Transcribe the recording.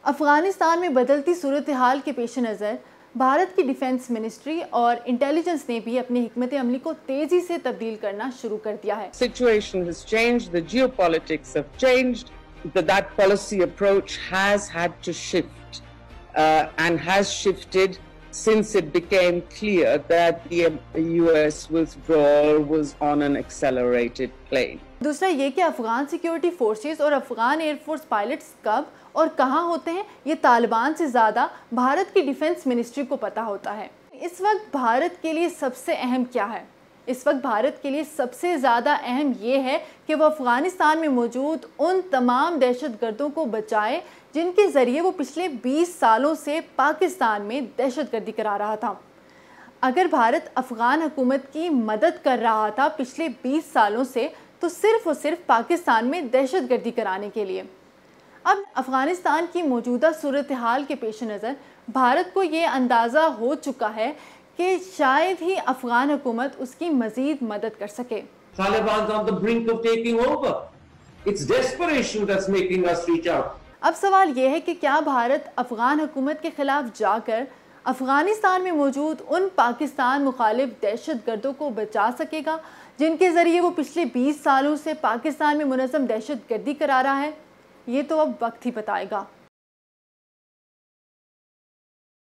अफगानिस्तान में बदलती सूरत हाल के पेश नज़र भारत की डिफेंस मिनिस्ट्री और इंटेलिजेंस ने भी अपनी हिकमत अमली को तेजी से तब्दील करना शुरू कर दिया है। Situation has changed, the geopolitics have changed, that policy approach has had to shift and has shifted since it became clear that the US withdrawal was on an accelerated plane. दूसरा ये कि अफगान सिक्योरिटी फोर्सेस और Afghan air force pilots कब और कहां होते हैं, ये तालिबान से ज़्यादा भारत की डिफेंस मिनिस्ट्री को पता होता है। इस वक्त भारत के लिए सबसे अहम क्या है? इस वक्त भारत के लिए सबसे ज़्यादा अहम ये है कि वो अफ़गानिस्तान में मौजूद उन तमाम दहशतगर्दों को बचाए जिनके ज़रिए वो पिछले 20 सालों से पाकिस्तान में दहशतगर्दी करा रहा था। अगर भारत अफ़गान हुकूमत की मदद कर रहा था पिछले 20 सालों से, तो सिर्फ़ और सिर्फ पाकिस्तान में दहशतगर्दी कराने के लिए। अब अफ़गानिस्तान की मौजूदा सूरत हाल के पेश नज़र भारत को ये अंदाज़ा हो चुका है कि शायद ही अफ़गान हुकूमत उसकी मज़ीद मदद कर सके। Taliban's on the brink of taking over. It's desperation that's making us reach out. अब सवाल ये है कि क्या भारत अफ़गान हुकूमत के ख़िलाफ़ जाकर अफ़गानिस्तान में मौजूद उन पाकिस्तान मुखालिफ दहशतगर्दों को बचा सकेगा जिनके ज़रिए वो पिछले 20 सालों से पाकिस्तान में मुनज़्ज़म दहशतगर्दी करा रहा है? ये तो अब वक्त ही बताएगा।